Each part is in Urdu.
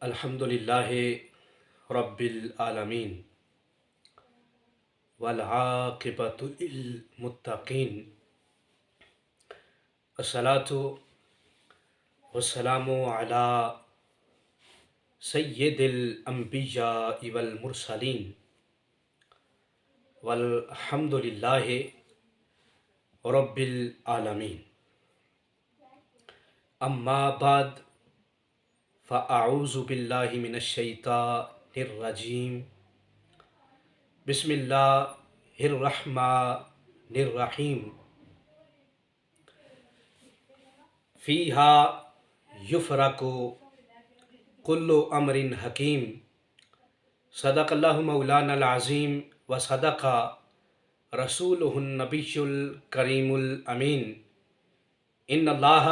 الحمد للہ رب العالمین والعاقبۃ للمتقین الصلاۃ والسلام علی سید الانبیاء والمرسلین والحمد للہ رب العالمین اما بعد فاعوذ باللہ من الشیطان الرجیم بسم اللہ الرحمن الرحیم فیہا یفرق کل امر حکیم صدق اللہ مولانا العظیم و صدق رسولہ النبی الکریم الامین ان اللہ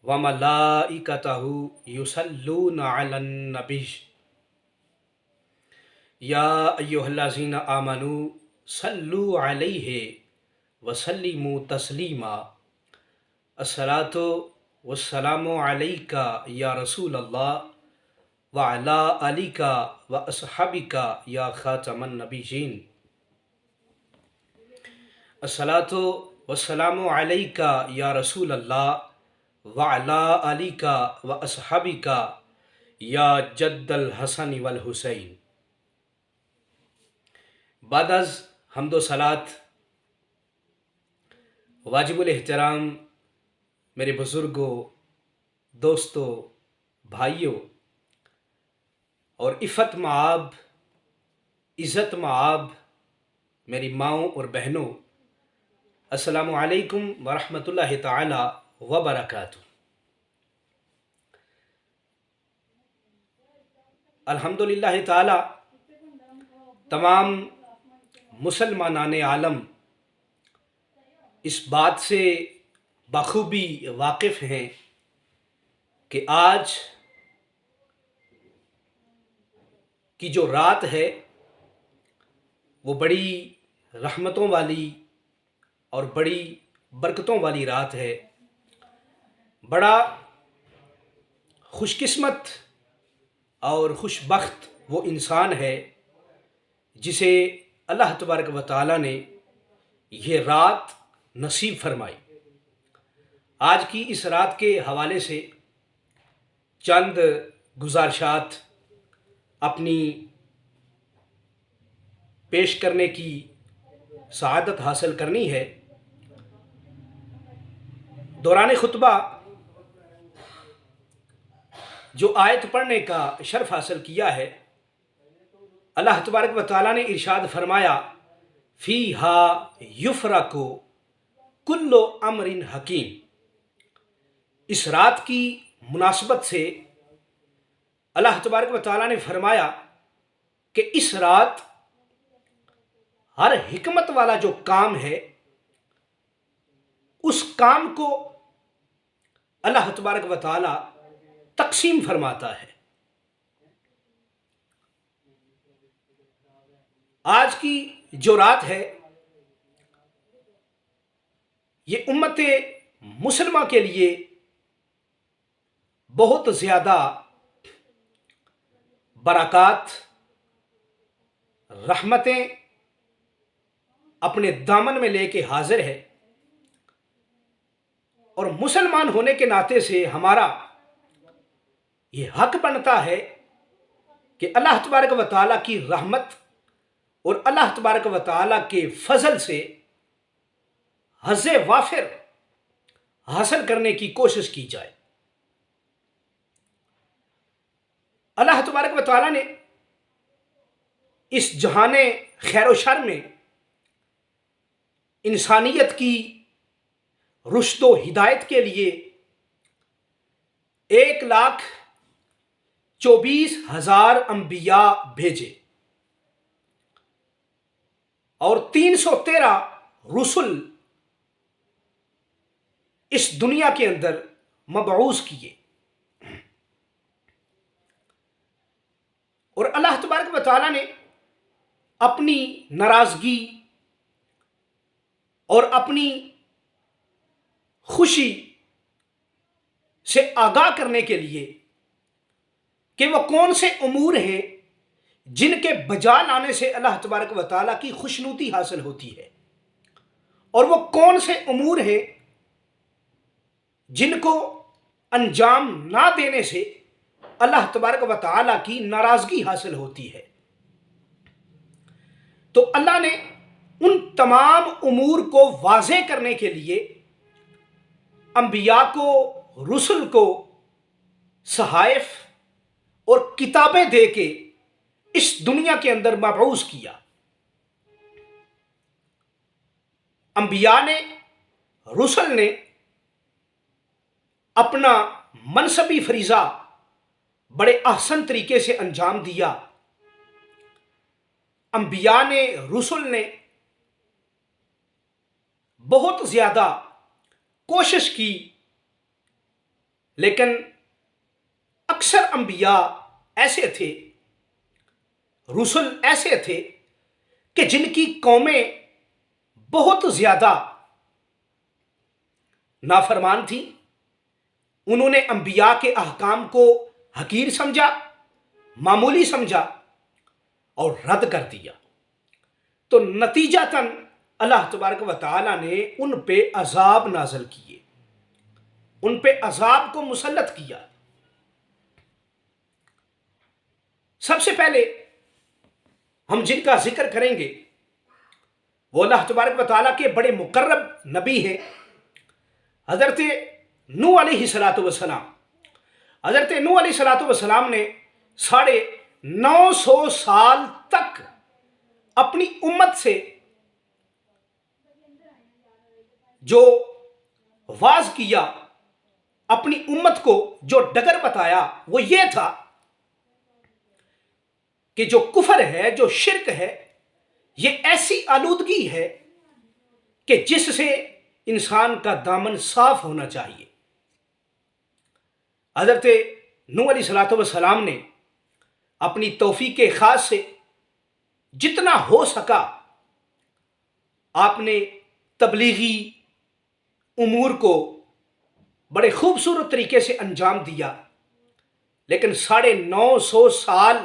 وملائکتہ یصلون علی النبی یا ایھا الذین آمنوا صلوا علیہ وسلموا تسلیما الصلاۃ والسلام علیک یا رسول اللہ وعلی آلک واصحابک یا خاتم النبیین الصلاۃ والسلام علیک یا رسول اللہ وعلی آلک واصحابک یا جد الحسن والحسین۔ بعد از حمد و صلات واجب الاحترام میرے بزرگوں، دوستوں، بھائیوں اور عفت مآب، عزت مآب میری ماؤں اور بہنوں، السلام علیکم ورحمۃ اللہ تعالی وبرکاتہ۔ الحمدللہ تعالی تمام مسلمانان عالم اس بات سے بخوبی واقف ہیں کہ آج کی جو رات ہے وہ بڑی رحمتوں والی اور بڑی برکتوں والی رات ہے۔ بڑا خوش قسمت اور خوش بخت وہ انسان ہے جسے اللہ تبارک و تعالیٰ نے یہ رات نصیب فرمائی۔ آج کی اس رات کے حوالے سے چند گزارشات اپنی پیش کرنے کی سعادت حاصل کرنی ہے۔ دوران خطبہ جو آیت پڑھنے کا شرف حاصل کیا ہے، اللہ تبارک و تعالیٰ نے ارشاد فرمایا فیہا یفرق کل امر حکیم۔ اس رات کی مناسبت سے اللہ تبارک و تعالیٰ نے فرمایا کہ اس رات ہر حکمت والا جو کام ہے اس کام کو اللہ تبارک و تعالیٰ تقسیم فرماتا ہے۔ آج کی جو رات ہے یہ امت مسلمہ کے لیے بہت زیادہ برکات، رحمتیں اپنے دامن میں لے کے حاضر ہے، اور مسلمان ہونے کے ناطے سے ہمارا یہ حق بنتا ہے کہ اللہ تبارک و تعالیٰ کی رحمت اور اللہ تبارک و تعالیٰ کے فضل سے حظ وافر حاصل کرنے کی کوشش کی جائے۔ اللہ تبارک و تعالیٰ نے اس جہان خیر و شر میں انسانیت کی رشد و ہدایت کے لیے 1,24,000 انبیاء بھیجے اور 313 رسل اس دنیا کے اندر مبعوث کیے، اور اللہ تبارک و تعالیٰ نے اپنی ناراضگی اور اپنی خوشی سے آگاہ کرنے کے لیے کہ وہ کون سے امور ہیں جن کے بجا لانے سے اللہ تبارک و تعالیٰ کی خوشنودی حاصل ہوتی ہے، اور وہ کون سے امور ہیں جن کو انجام نہ دینے سے اللہ تبارک و تعالیٰ کی ناراضگی حاصل ہوتی ہے۔ تو اللہ نے ان تمام امور کو واضح کرنے کے لیے انبیاء کو، رسل کو صحائف اور کتابیں دے کے اس دنیا کے اندر مبعوث کیا۔ انبیاء نے، رسل نے اپنا منصبی فریضہ بڑے احسن طریقے سے انجام دیا۔ انبیاء نے، رسل نے بہت زیادہ کوشش کی، لیکن اکثر انبیاء ایسے تھے، رسل ایسے تھے کہ جن کی قومیں بہت زیادہ نافرمان تھیں۔ انہوں نے انبیاء کے احکام کو حقیر سمجھا، معمولی سمجھا اور رد کر دیا۔ تو نتیجتاً اللہ تبارک و تعالیٰ نے ان پہ عذاب نازل کیے، ان پہ عذاب کو مسلط کیا۔ سب سے پہلے ہم جن کا ذکر کریں گے وہ اللہ تبارک و تعالیٰ کے بڑے مقرب نبی ہیں، حضرت نوح علیہ السلام۔ حضرت نوح علیہ السلام نے 950 سال تک اپنی امت سے جو واعظ کیا، اپنی امت کو جو ڈگر بتایا، وہ یہ تھا کہ جو کفر ہے، جو شرک ہے، یہ ایسی آلودگی ہے کہ جس سے انسان کا دامن صاف ہونا چاہیے۔ حضرت نوح علیہ السلام نے اپنی توفیق خاص سے جتنا ہو سکا آپ نے تبلیغی امور کو بڑے خوبصورت طریقے سے انجام دیا، لیکن 950 سال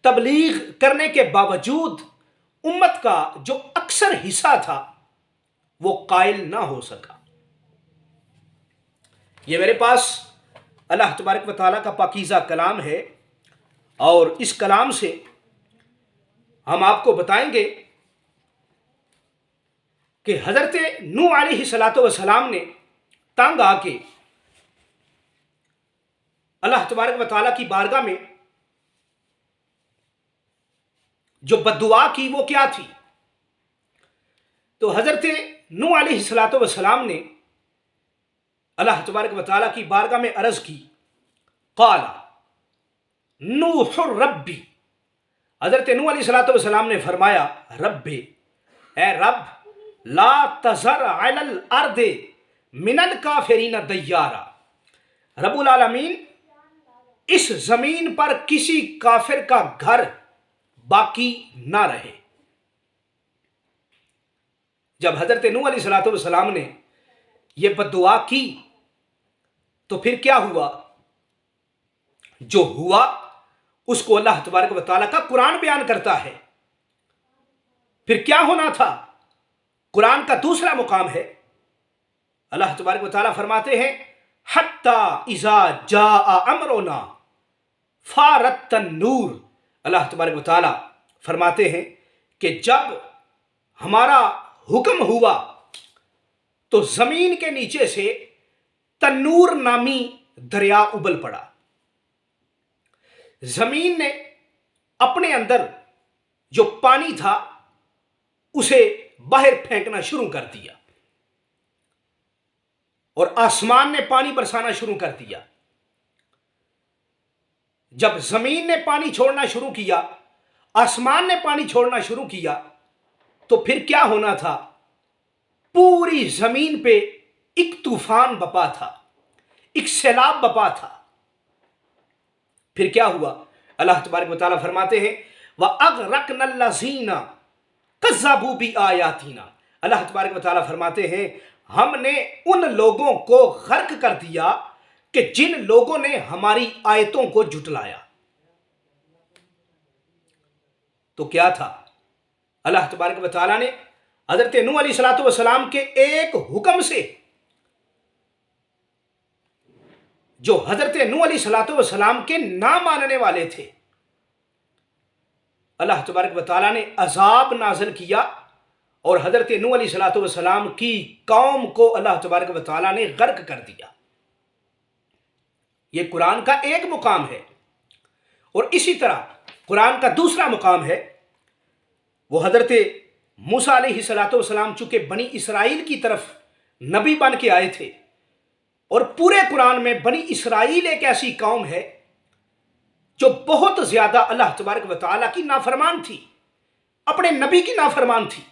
تبلیغ کرنے کے باوجود امت کا جو اکثر حصہ تھا وہ قائل نہ ہو سکا۔ یہ میرے پاس اللہ تبارک و تعالیٰ کا پاکیزہ کلام ہے، اور اس کلام سے ہم آپ کو بتائیں گے کہ حضرت نوح علیہ السلام نے تنگ آ کے اللہ تبارک و تعالیٰ کی بارگاہ میں جو بددعا کی وہ کیا تھی؟ تو حضرت نوح علیہ السلام نے اللہ تبارک و تعالیٰ کی بارگاہ میں عرض کی، قال نوح ربی، حضرت نوح علیہ السلام نے فرمایا، رب، اے رب، لا تذر علی الارض من الکافرین دیارا، رب العالمین اس زمین پر کسی کافر کا گھر باقی نہ رہے۔ جب حضرت نوح علیہ السلام نے یہ بددعا کی تو پھر کیا ہوا؟ جو ہوا اس کو اللہ تبارک و تعالیٰ کا قرآن بیان کرتا ہے۔ پھر کیا ہونا تھا؟ قرآن کا دوسرا مقام ہے، اللہ تبارک و تعالیٰ فرماتے ہیں، حتی اذا جاء امرنا فارت النور، اللہ تبارک و تعالیٰ فرماتے ہیں کہ جب ہمارا حکم ہوا تو زمین کے نیچے سے تنور نامی دریا ابل پڑا۔ زمین نے اپنے اندر جو پانی تھا اسے باہر پھینکنا شروع کر دیا، اور آسمان نے پانی برسانا شروع کر دیا۔ جب زمین نے پانی چھوڑنا شروع کیا، آسمان نے پانی چھوڑنا شروع کیا، تو پھر کیا ہونا تھا؟ پوری زمین پہ ایک طوفان بپا تھا، ایک سیلاب بپا تھا۔ پھر کیا ہوا؟ اللہ تبارک و تعالیٰ فرماتے ہیں، وَأَغْرَقْنَا الَّذِينَ كَذَّبُوا بِآيَاتِنَا، اللہ تبارک و تعالیٰ فرماتے ہیں ہم نے ان لوگوں کو غرق کر دیا کہ جن لوگوں نے ہماری آیتوں کو جھٹلایا. تو کیا تھا؟ اللہ تبارک و تعالیٰ نے حضرت نوح علیہ الصلوۃ والسلام کے ایک حکم سے، جو حضرت نوح علیہ الصلوۃ والسلام کے نہ ماننے والے تھے، اللہ تبارک و تعالیٰ نے عذاب نازل کیا اور حضرت نوح علیہ الصلوۃ والسلام کی قوم کو اللہ تبارک و تعالیٰ نے غرق کر دیا. یہ قرآن کا ایک مقام ہے. اور اسی طرح قرآن کا دوسرا مقام ہے، وہ حضرت موسیٰ علیہ الصلوۃ والسلام چونکہ بنی اسرائیل کی طرف نبی بن کے آئے تھے، اور پورے قرآن میں بنی اسرائیل ایک ایسی قوم ہے جو بہت زیادہ اللہ تبارک و تعالیٰ کی نافرمان تھی، اپنے نبی کی نافرمان تھی.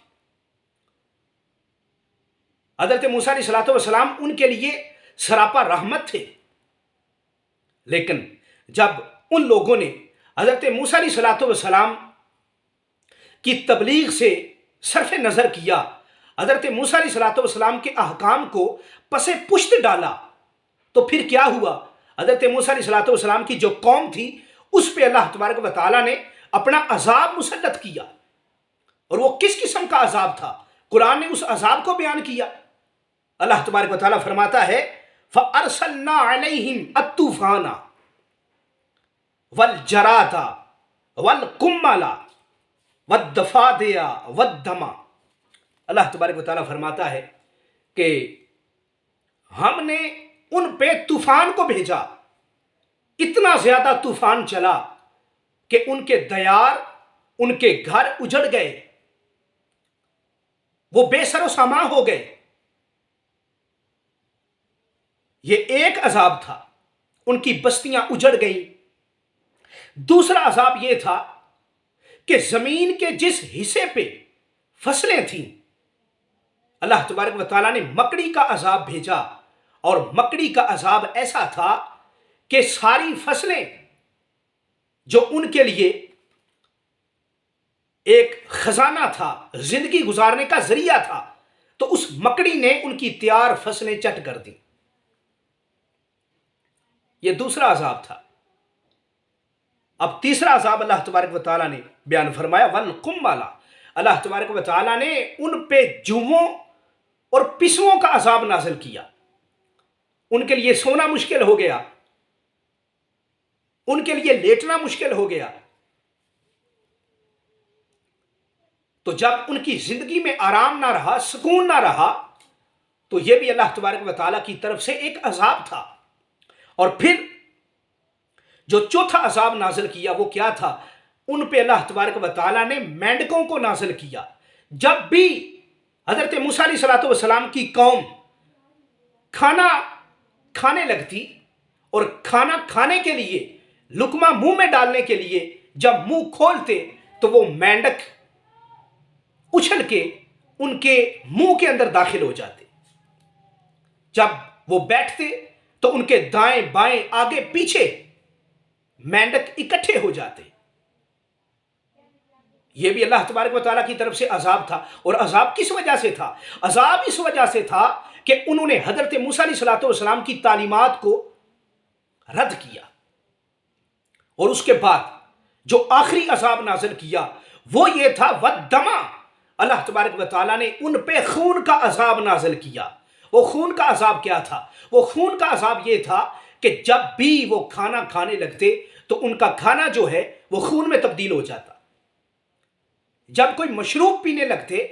حضرت موسیٰ علیہ الصلوۃ والسلام ان کے لیے سراپا رحمت تھے. لیکن جب ان لوگوں نے حضرت موسیٰ علیہ الصلوۃ والسلام کی تبلیغ سے صرف نظر کیا، حضرت موسیٰ علیہ الصلوۃ والسلام کے احکام کو پس پشت ڈالا، تو پھر کیا ہوا؟ حضرت موسیٰ علیہ الصلوۃ والسلام کی جو قوم تھی اس پہ اللہ تبارک و تعالیٰ نے اپنا عذاب مسلط کیا. اور وہ کس قسم کا عذاب تھا؟ قرآن نے اس عذاب کو بیان کیا. اللہ تبارک و تعالیٰ فرماتا ہے فَأَرْسَلْنَا عَلَيْهِمْ الطُّوفَانَ وَالْجَرَادَ وَالْقُمَّلَ وَالضَّفَادِعَ وَالدَّمَ. اللہ تبارک و تعالیٰ فرماتا ہے کہ ہم نے ان پہ طوفان کو بھیجا. اتنا زیادہ طوفان چلا کہ ان کے دیار، ان کے گھر اجڑ گئے، وہ بے سر و سامان ہو گئے. یہ ایک عذاب تھا، ان کی بستیاں اجڑ گئیں. دوسرا عذاب یہ تھا کہ زمین کے جس حصے پہ فصلیں تھیں، اللہ تبارک و تعالیٰ نے مکڑی کا عذاب بھیجا. اور مکڑی کا عذاب ایسا تھا کہ ساری فصلیں جو ان کے لیے ایک خزانہ تھا، زندگی گزارنے کا ذریعہ تھا، تو اس مکڑی نے ان کی تیار فصلیں چٹ کر دی. یہ دوسرا عذاب تھا. اب تیسرا عذاب اللہ تبارک و تعالیٰ نے بیان فرمایا وَالْقُمَّلَ. اللہ تبارک و تعالیٰ نے ان پہ جوؤں اور پسوؤں کا عذاب نازل کیا. ان کے لیے سونا مشکل ہو گیا، ان کے لیے لیٹنا مشکل ہو گیا. تو جب ان کی زندگی میں آرام نہ رہا، سکون نہ رہا، تو یہ بھی اللہ تبارک و تعالیٰ کی طرف سے ایک عذاب تھا. اور پھر جو چوتھا عذاب نازل کیا وہ کیا تھا؟ ان پہ اللہ تبارک و تعالیٰ نے مینڈکوں کو نازل کیا. جب بھی حضرت موسیٰ علیہ الصلوۃ والسلام کی قوم کھانا کھانے لگتی اور کھانا کھانے کے لیے، لقمہ منہ میں ڈالنے کے لیے جب منہ کھولتے تو وہ مینڈک اچھل کے ان کے منہ کے اندر داخل ہو جاتے. جب وہ بیٹھتے تو ان کے دائیں بائیں آگے پیچھے مینڈک اکٹھے ہو جاتے. یہ بھی اللہ تبارک و تعالیٰ کی طرف سے عذاب تھا. اور عذاب کس وجہ سے تھا؟ عذاب اس وجہ سے تھا کہ انہوں نے حضرت موسیٰ علیہ الصلوۃ والسلام کی تعلیمات کو رد کیا. اور اس کے بعد جو آخری عذاب نازل کیا وہ یہ تھا وَالدَّمَ. اللہ تبارک و تعالیٰ نے ان پہ خون کا عذاب نازل کیا. وہ خون کا عذاب کیا تھا؟ وہ خون کا عذاب یہ تھا کہ جب بھی وہ کھانا کھانے لگتے تو ان کا کھانا جو ہے وہ خون میں تبدیل ہو جاتا. جب کوئی مشروب پینے لگتے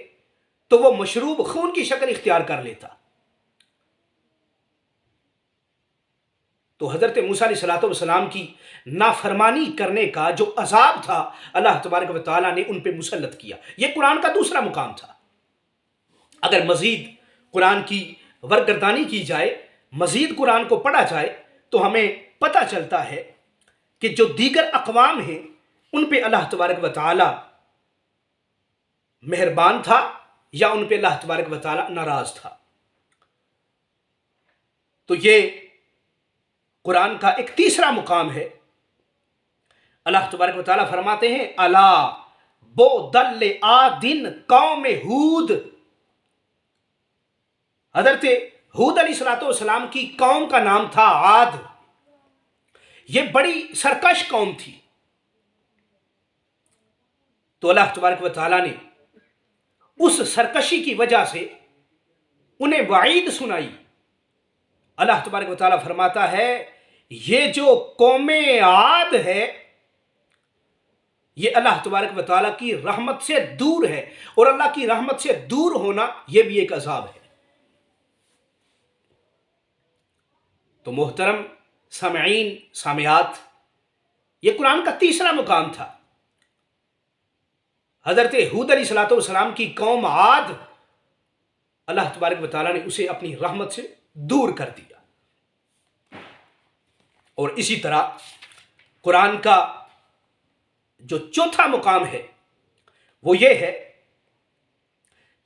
تو وہ مشروب خون کی شکل اختیار کر لیتا. تو حضرت موسیٰ علیہ الصلوۃ والسلام کی نافرمانی کرنے کا جو عذاب تھا اللہ تبارک و تعالیٰ نے ان پہ مسلط کیا. یہ قرآن کا دوسرا مقام تھا. اگر مزید قرآن کی ورگردانی کی جائے، مزید قرآن کو پڑھا جائے تو ہمیں پتہ چلتا ہے کہ جو دیگر اقوام ہیں ان پہ اللہ تبارک و تعالیٰ مہربان تھا یا ان پہ اللہ تبارک و تعالیٰ ناراض تھا. تو یہ قرآن کا ایک تیسرا مقام ہے. اللہ تبارک و تعالیٰ فرماتے ہیں الا بعدا لعاد قوم ہود. حضرت ہود علیہ السلام کی قوم کا نام تھا عاد. یہ بڑی سرکش قوم تھی. تو اللہ تبارک و تعالیٰ نے اس سرکشی کی وجہ سے انہیں وعید سنائی. اللہ تبارک و تعالیٰ فرماتا ہے یہ جو قوم عاد ہے یہ اللہ تبارک و تعالیٰ کی رحمت سے دور ہے، اور اللہ کی رحمت سے دور ہونا یہ بھی ایک عذاب ہے. تو محترم سامعین سامعات، یہ قرآن کا تیسرا مقام تھا. حضرت ہود علیہ السلام کی قوم عاد، اللہ تبارک و تعالیٰ نے اسے اپنی رحمت سے دور کر دیا. اور اسی طرح قرآن کا جو چوتھا مقام ہے وہ یہ ہے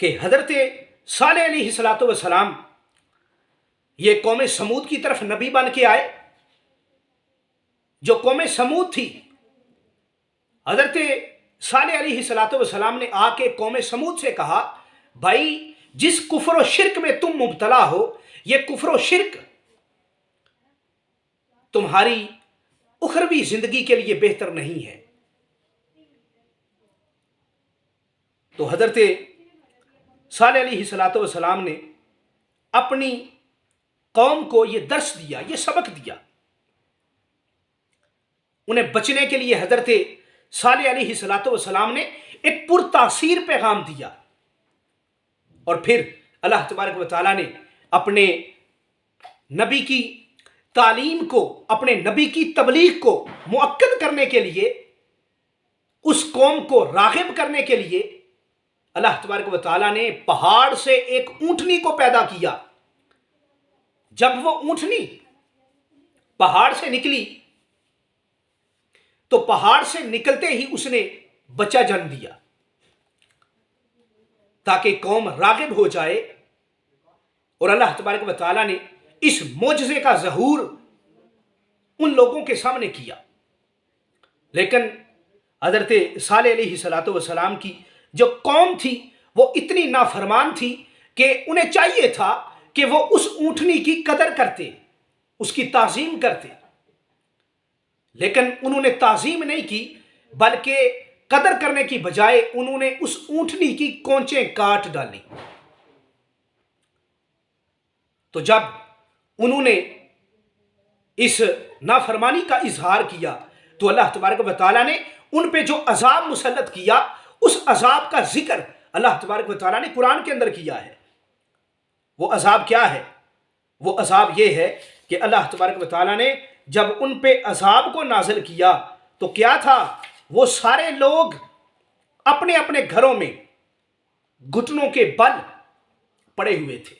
کہ حضرت صالح علیہ السلام یہ قوم سمود کی طرف نبی بن کے آئے. جو قوم سمود تھی، حضرت صالح علیہ السلام نے آ کے قوم سمود سے کہا بھائی جس کفر و شرک میں تم مبتلا ہو یہ کفر و شرک تمہاری اخروی زندگی کے لیے بہتر نہیں ہے. تو حضرت صالح علیہ السلام نے اپنی قوم کو یہ درس دیا، یہ سبق دیا. انہیں بچنے کے لیے حضرت صالح علیہ السلام نے ایک پرتاثیر پیغام دیا. اور پھر اللہ تبارک و تعالیٰ نے اپنے نبی کی تعلیم کو، اپنے نبی کی تبلیغ کو مؤکد کرنے کے لیے، اس قوم کو راغب کرنے کے لیے اللہ تبارک و تعالیٰ نے پہاڑ سے ایک اونٹنی کو پیدا کیا. جب وہ اونٹنی پہاڑ سے نکلی تو پہاڑ سے نکلتے ہی اس نے بچہ جنم دیا تاکہ قوم راغب ہو جائے. اور اللہ تبارک و تعالیٰ نے اس معجزے کا ظہور ان لوگوں کے سامنے کیا. لیکن حضرت صالح علیہ السلام کی جو قوم تھی وہ اتنی نافرمان تھی کہ انہیں چاہیے تھا کہ وہ اس اونٹنی کی قدر کرتے، اس کی تعظیم کرتے. لیکن انہوں نے تعظیم نہیں کی، بلکہ قدر کرنے کی بجائے انہوں نے اس اونٹنی کی کونچیں کاٹ ڈالی. تو جب انہوں نے اس نافرمانی کا اظہار کیا تو اللہ تبارک و تعالیٰ نے ان پہ جو عذاب مسلط کیا، اس عذاب کا ذکر اللہ تبارک و تعالیٰ نے قرآن کے اندر کیا ہے. وہ عذاب کیا ہے؟ وہ عذاب یہ ہے کہ اللہ تبارک و تعالیٰ نے جب ان پہ عذاب کو نازل کیا تو کیا تھا، وہ سارے لوگ اپنے اپنے گھروں میں گھٹنوں کے بل پڑے ہوئے تھے.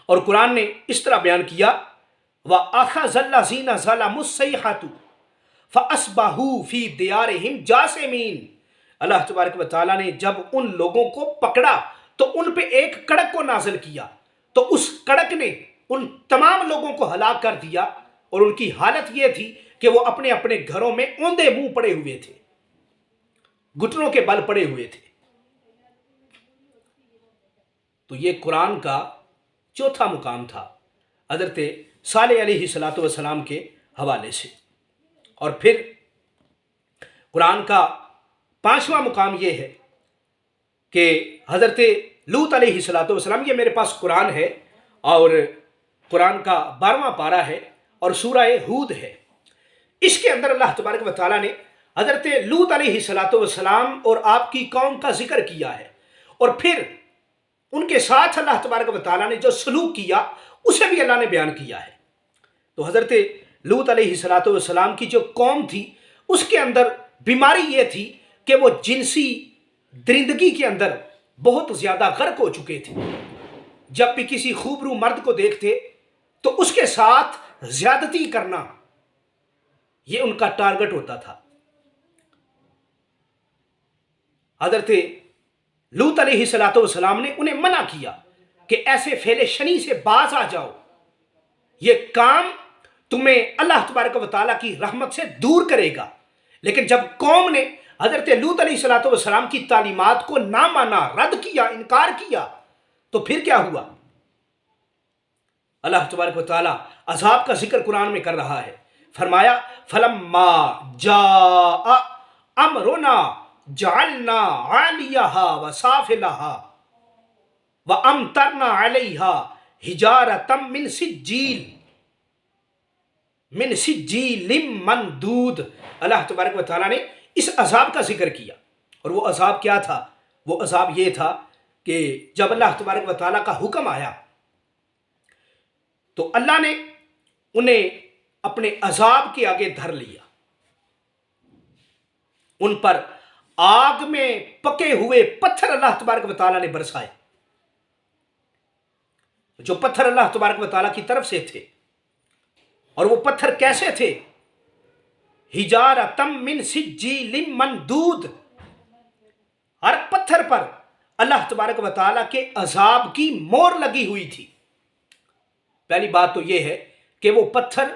اور قرآن نے اس طرح بیان کیا وَأَخَذَ الَّذِينَ ظَلَمُوا الصَّيْحَةُ فَأَصْبَحُوا فِي دِيَارِهِمْ جَاثِمِينَ. اللہ تبارک و تعالیٰ نے جب ان لوگوں کو پکڑا تو ان پہ ایک کڑک کو نازل کیا، تو اس کڑک نے ان تمام لوگوں کو ہلاک کر دیا. اور ان کی حالت یہ تھی کہ وہ اپنے اپنے گھروں میں اوندے منہ پڑے ہوئے تھے، گھٹنوں کے بل پڑے ہوئے تھے. تو یہ قرآن کا چوتھا مقام تھا حضرت صالح علیہ السلام کے حوالے سے. اور پھر قرآن کا پانچواں مقام یہ ہے کہ حضرت لوط علیہ السلام، یہ میرے پاس قرآن ہے اور قرآن کا 12واں پارہ ہے اور سورہ ہود ہے. اس کے اندر اللہ تبارک و تعالیٰ نے حضرت لوط علیہ السلام اور آپ کی قوم کا ذکر کیا ہے، اور پھر ان کے ساتھ اللہ تبارک و تعالیٰ نے جو سلوک کیا اسے بھی اللہ نے بیان کیا ہے. تو حضرت لوط علیہ السلام کی جو قوم تھی اس کے اندر بیماری یہ تھی کہ وہ جنسی درندگی کے اندر بہت زیادہ غرق ہو چکے تھے. جب بھی کسی خوبرو مرد کو دیکھتے تو اس کے ساتھ زیادتی کرنا یہ ان کا ٹارگٹ ہوتا تھا. حضرت لوط علیہ السلام نے انہیں منع کیا کہ ایسے فعل شنی سے باز آ جاؤ، یہ کام تمہیں اللہ تبارک و تعالیٰ کی رحمت سے دور کرے گا. لیکن جب قوم نے حضرت لوط علیہ السلام کی تعلیمات کو نہ مانا، رد کیا، انکار کیا، تو پھر کیا ہوا؟ اللہ تبارک و تعالی عذاب کا ذکر قرآن میں کر رہا ہے. فرمایا فلما جاء امرنا جعلنا عالیہا وسافلہا وامطرنا علیہا حجارۃ من سجیل منضود. اللہ تبارک و تعالیٰ نے اس عذاب کا ذکر کیا، اور وہ عذاب کیا تھا؟ وہ عذاب یہ تھا کہ جب اللہ تبارک و تعالیٰ کا حکم آیا تو اللہ نے انہیں اپنے عذاب کے آگے دھر لیا. ان پر آگ میں پکے ہوئے پتھر اللہ تبارک و تعالیٰ نے برسائے، جو پتھر اللہ تبارک و تعالیٰ کی طرف سے تھے. اور وہ پتھر کیسے تھے؟ حجارۃ من سجیل منضود. ہر پتھر پر اللہ تبارک و تعالیٰ کے عذاب کی مہر لگی ہوئی تھی. پہلی بات تو یہ ہے کہ وہ پتھر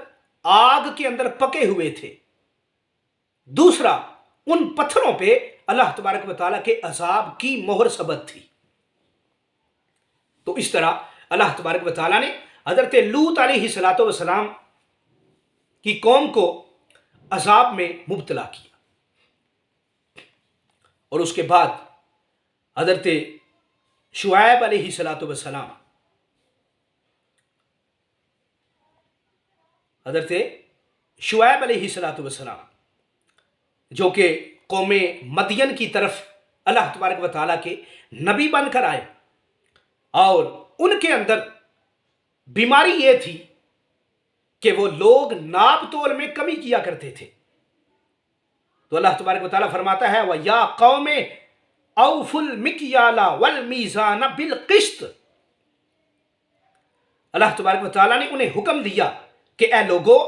آگ کے اندر پکے ہوئے تھے. دوسرا، ان پتھروں پہ اللہ تبارک و تعالیٰ کے عذاب کی مہر ثبت تھی. تو اس طرح اللہ تبارک و تعالیٰ نے حضرت لوط علیہ السلام کی قوم کو عذاب میں مبتلا کیا. اور اس کے بعد حضرت شعیب علیہ السلام حضرت شعیب علیہ السلام جو کہ قوم مدین کی طرف اللہ تبارک و تعالیٰ کے نبی بن کر آئے، اور ان کے اندر بیماری یہ تھی کہ وہ لوگ ناپ تول میں کمی کیا کرتے تھے. تو اللہ تبارک و تعالیٰ فرماتا ہے وَيَا قَوْمِ أَوْفُوا الْمِكْيَالَ وَالْمِيزَانَ بِالْقِسْطِ. اللہ تبارک و تعالیٰ نے انہیں حکم دیا کہ اے لوگو،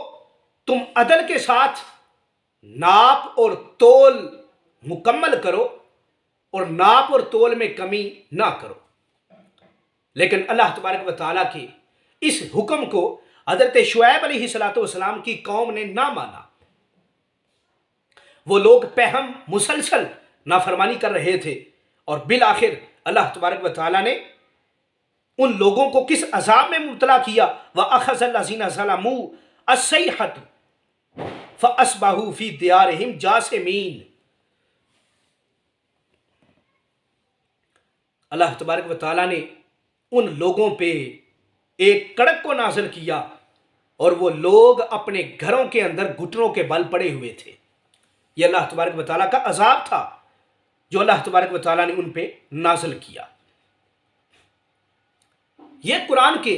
تم عدل کے ساتھ ناپ اور تول مکمل کرو اور ناپ اور تول میں کمی نہ کرو. لیکن اللہ تبارک و تعالیٰ کے اس حکم کو حضرت شعیب علیہ السلام کی قوم نے نہ مانا. وہ لوگ پہم مسلسل نافرمانی کر رہے تھے، اور بالآخر اللہ تبارک و تعالیٰ نے ان لوگوں کو کس عذاب میں مبتلا کیا؟ وَأَخَذَ الَّذِينَ ظَلَمُوا الصَّيْحَةُ فَأَصْبَحُوا فِي دِيَارِهِمْ جَاثِمِينَ. اللہ تبارک و تعالیٰ نے ان لوگوں پہ ایک کڑک کو نازل کیا، اور وہ لوگ اپنے گھروں کے اندر گھٹنوں کے بل پڑے ہوئے تھے. یہ اللہ تبارک و تعالیٰ کا عذاب تھا جو اللہ تبارک و تعالیٰ نے ان پہ نازل کیا. یہ قرآن کے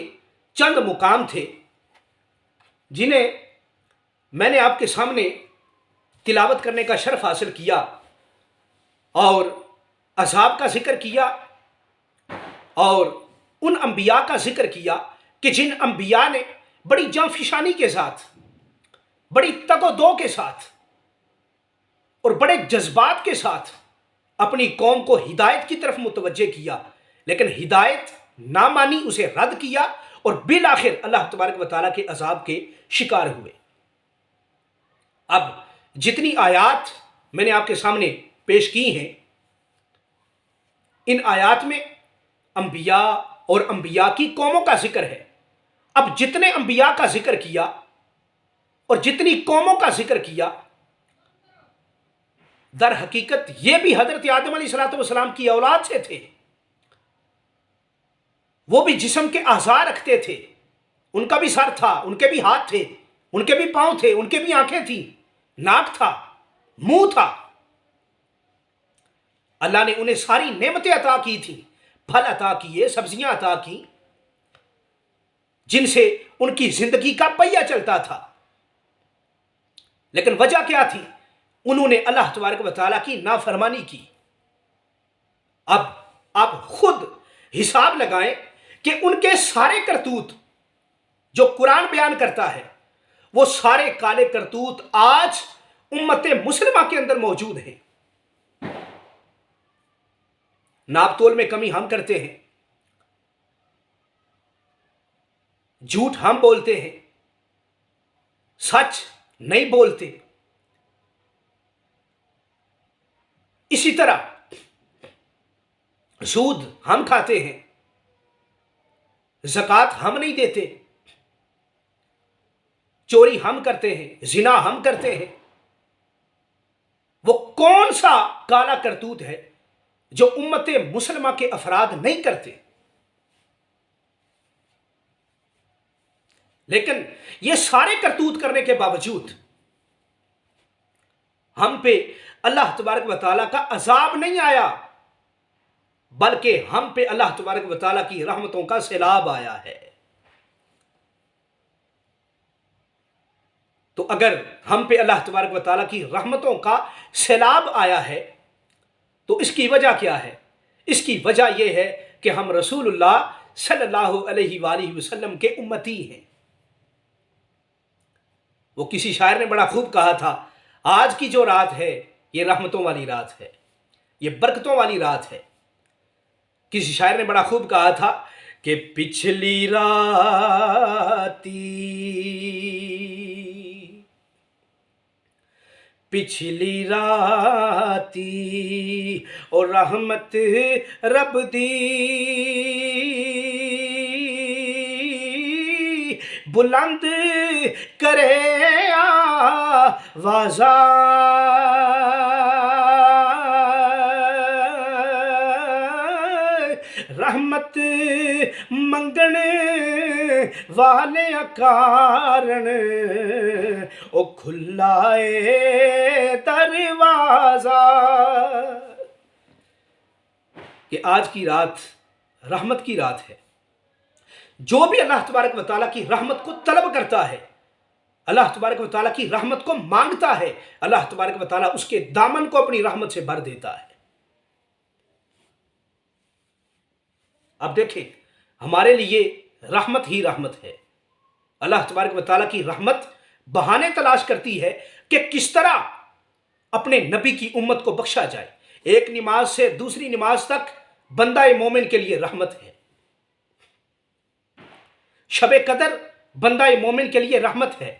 چند مقام تھے جنہیں میں نے آپ کے سامنے تلاوت کرنے کا شرف حاصل کیا، اور عذاب کا ذکر کیا، اور ان انبیاء کا ذکر کیا کہ جن انبیاء نے بڑی جانفشانی کے ساتھ، بڑی تگ و دو کے ساتھ اور بڑے جذبات کے ساتھ اپنی قوم کو ہدایت کی طرف متوجہ کیا، لیکن ہدایت نہ مانی، اسے رد کیا، اور بالآخر اللہ تبارک و تعالیٰ کے عذاب کے شکار ہوئے. اب جتنی آیات میں نے آپ کے سامنے پیش کی ہیں، ان آیات میں انبیاء اور انبیاء کی قوموں کا ذکر ہے. اب جتنے انبیاء کا ذکر کیا اور جتنی قوموں کا ذکر کیا، در حقیقت یہ بھی حضرت آدم علیہ السلام کی اولاد سے تھے. وہ بھی جسم کے اعضاء رکھتے تھے، ان کا بھی سر تھا، ان کے بھی ہاتھ تھے، ان کے بھی پاؤں تھے، ان کے بھی آنکھیں تھیں، ناک تھا، منہ تھا. اللہ نے انہیں ساری نعمتیں عطا کی تھیں، پھل عطا کیے، سبزیاں عطا کی، جن سے ان کی زندگی کا پہیہ چلتا تھا. لیکن وجہ کیا تھی؟ انہوں نے اللہ تبارک و تعالیٰ کی نافرمانی کی. اب آپ خود حساب لگائیں کہ ان کے سارے کرتوت جو قرآن بیان کرتا ہے، وہ سارے کالے کرتوت آج امت مسلمہ کے اندر موجود ہیں. ناپ تول میں کمی ہم کرتے ہیں، جھوٹ ہم بولتے ہیں، سچ نہیں بولتے. اسی طرح سود ہم کھاتے ہیں، زکوٰۃ ہم نہیں دیتے، چوری ہم کرتے ہیں، زنا ہم کرتے ہیں، وہ کون سا کالا کرتوت ہے جو امت مسلمہ کے افراد نہیں کرتے؟ لیکن یہ سارے کرتوت کرنے کے باوجود ہم پہ اللہ تبارک و تعالیٰ کا عذاب نہیں آیا، بلکہ ہم پہ اللہ تبارک و تعالیٰ کی رحمتوں کا سیلاب آیا ہے۔ تو اگر ہم پہ اللہ تبارک و تعالیٰ کی رحمتوں کا سیلاب آیا ہے تو اس کی وجہ کیا ہے؟ اس کی وجہ یہ ہے کہ ہم رسول اللہ صلی اللہ علیہ وآلہ وسلم کے امتی ہیں۔ وہ کسی شاعر نے بڑا خوب کہا تھا، آج کی جو رات ہے یہ رحمتوں والی رات ہے، یہ برکتوں والی رات ہے۔ کسی شاعر نے بڑا خوب کہا تھا کہ پچھلی راتی اور رحمت رب دی بلند کرے آواز رحمت منگن والے کارن او کھلائے دروازہ، کہ آج کی رات رحمت کی رات ہے۔ جو بھی اللہ تبارک و تعالیٰ کی رحمت کو طلب کرتا ہے، اللہ تبارک و تعالیٰ کی رحمت کو مانگتا ہے، اللہ تبارک و تعالیٰ اس کے دامن کو اپنی رحمت سے بھر دیتا ہے۔ اب دیکھیں، ہمارے لیے رحمت ہی رحمت ہے۔ اللہ تبارک و تعالیٰ کی رحمت بہانے تلاش کرتی ہے کہ کس طرح اپنے نبی کی امت کو بخشا جائے۔ ایک نماز سے دوسری نماز تک بندہ مومن کے لیے رحمت ہے۔ شب قدر بندہ مومن کے لیے رحمت ہے۔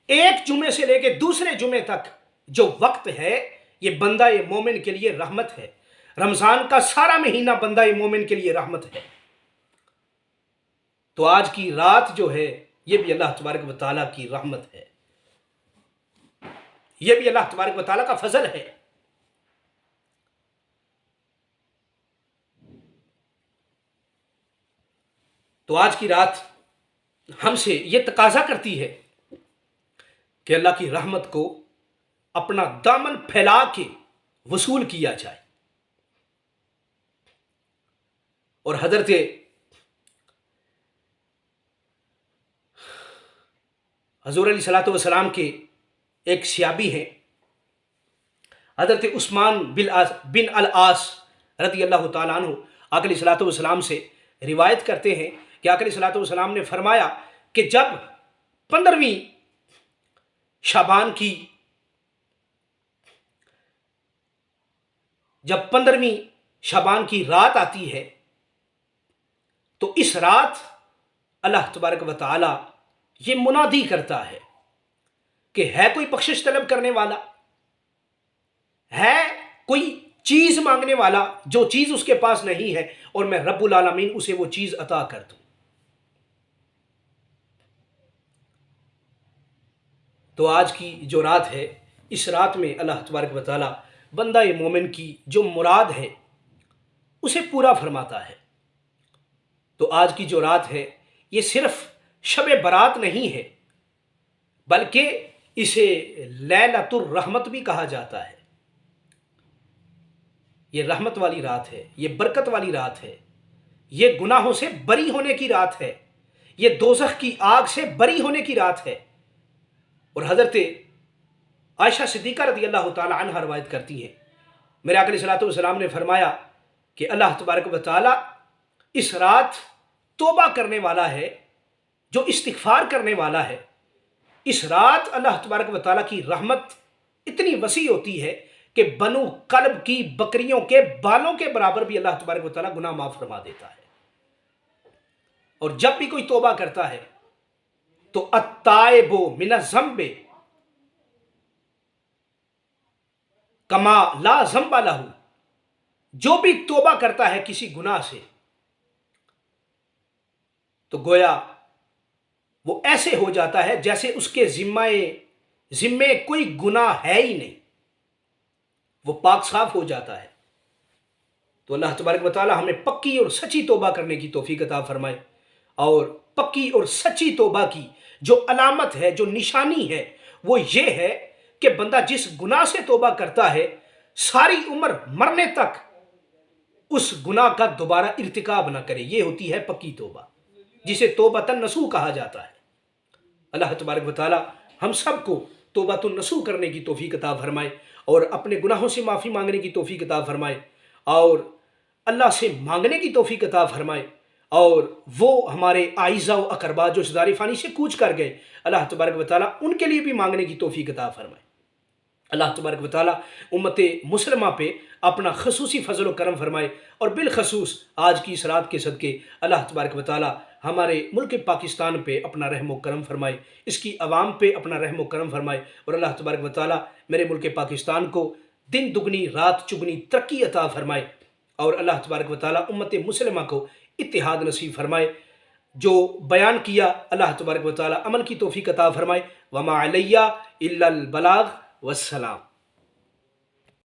ایک جمعے سے لے کے دوسرے جمعے تک جو وقت ہے یہ بندہ مومن کے لیے رحمت ہے۔ رمضان کا سارا مہینہ بندہ مومن کے لیے رحمت ہے۔ تو آج کی رات جو ہے یہ بھی اللہ تبارک و تعالیٰ کی رحمت ہے، یہ بھی اللہ تبارک و تعالیٰ کا فضل ہے۔ تو آج کی رات ہم سے یہ تقاضا کرتی ہے کہ اللہ کی رحمت کو اپنا دامن پھیلا کے وصول کیا جائے۔ اور حضرت حضور علیہ الصلوۃ والسلام کے ایک صحابی ہیں، حضرت عثمان بن العاص رضی اللہ تعالیٰ عنہ، آقا علیہ الصلوۃ والسلام سے روایت کرتے ہیں کہ آقا علیہ الصلوۃ والسلام نے فرمایا کہ جب 15ویں شعبان کی رات آتی ہے تو اس رات اللہ تبارک و تعالی یہ منادی کرتا ہے کہ ہے کوئی بخشش طلب کرنے والا، ہے کوئی چیز مانگنے والا جو چیز اس کے پاس نہیں ہے، اور میں رب العالمین اسے وہ چیز عطا کر دوں۔ تو آج کی جو رات ہے، اس رات میں اللہ تبارک و تعالی بندہ مومن کی جو مراد ہے اسے پورا فرماتا ہے۔ تو آج کی جو رات ہے یہ صرف شب برات نہیں ہے، بلکہ اسے لیلۃ الرحمت بھی کہا جاتا ہے۔ یہ رحمت والی رات ہے، یہ برکت والی رات ہے، یہ گناہوں سے بری ہونے کی رات ہے، یہ دوزخ کی آگ سے بری ہونے کی رات ہے۔ اور حضرت عائشہ صدیقہ رضی اللہ تعالی عنہ روایت کرتی ہیں، میرے آقا علیہ الصلوۃ والسلام نے فرمایا کہ اللہ تبارک و تعالی اس رات توبہ کرنے والا ہے، جو استغفار کرنے والا ہے، اس رات اللہ تبارک و تعالیٰ کی رحمت اتنی وسیع ہوتی ہے کہ بنو کلب کی بکریوں کے بالوں کے برابر بھی اللہ تبارک و تعالیٰ گناہ معاف فرما دیتا ہے۔ اور جب بھی کوئی توبہ کرتا ہے تو التائب من الذنب کما لا ذنب لہ، جو بھی توبہ کرتا ہے کسی گناہ سے تو گویا وہ ایسے ہو جاتا ہے جیسے اس کے ذمے کوئی گناہ ہے ہی نہیں، وہ پاک صاف ہو جاتا ہے۔ تو اللہ تبارک و تعالی ہمیں پکی اور سچی توبہ کرنے کی توفیق عطا فرمائے، اور پکی اور سچی توبہ کی جو علامت ہے، جو نشانی ہے، وہ یہ ہے کہ بندہ جس گناہ سے توبہ کرتا ہے ساری عمر مرنے تک اس گناہ کا دوبارہ ارتکاب نہ کرے، یہ ہوتی ہے پکی توبہ، جسے توبۃ النصوح کہا جاتا ہے۔ اللہ تبارک و تعالی ہم سب کو توبۃ النصوح کرنے کی توفیق عطا فرمائے، اور اپنے گناہوں سے معافی مانگنے کی توفیق عطا فرمائے، اور اللہ سے مانگنے کی توفیق عطا فرمائے، اور وہ ہمارے اعزہ و اقربا جو اس دار فانی سے کوچ کر گئے، اللہ تبارک و تعالی ان کے لیے بھی مانگنے کی توفیق عطا فرمائے۔ اللہ تبارک و تعالی امت مسلمہ پہ اپنا خصوصی فضل و کرم فرمائے، اور بالخصوص آج کی اس رات کے صدقے اللہ تبارک و تعالی ہمارے ملک پاکستان پہ اپنا رحم و کرم فرمائے، اس کی عوام پہ اپنا رحم و کرم فرمائے، اور اللہ تبارک و تعالی میرے ملک پاکستان کو دن دگنی رات چگنی ترقی عطا فرمائے، اور اللہ تبارک و تعالی امت مسلمہ کو اتحاد نصیب فرمائے۔ جو بیان کیا اللہ تبارک و تعالی عمل کی توفیق عطا فرمائے۔ وما علیہ الا البلاغ والسلام۔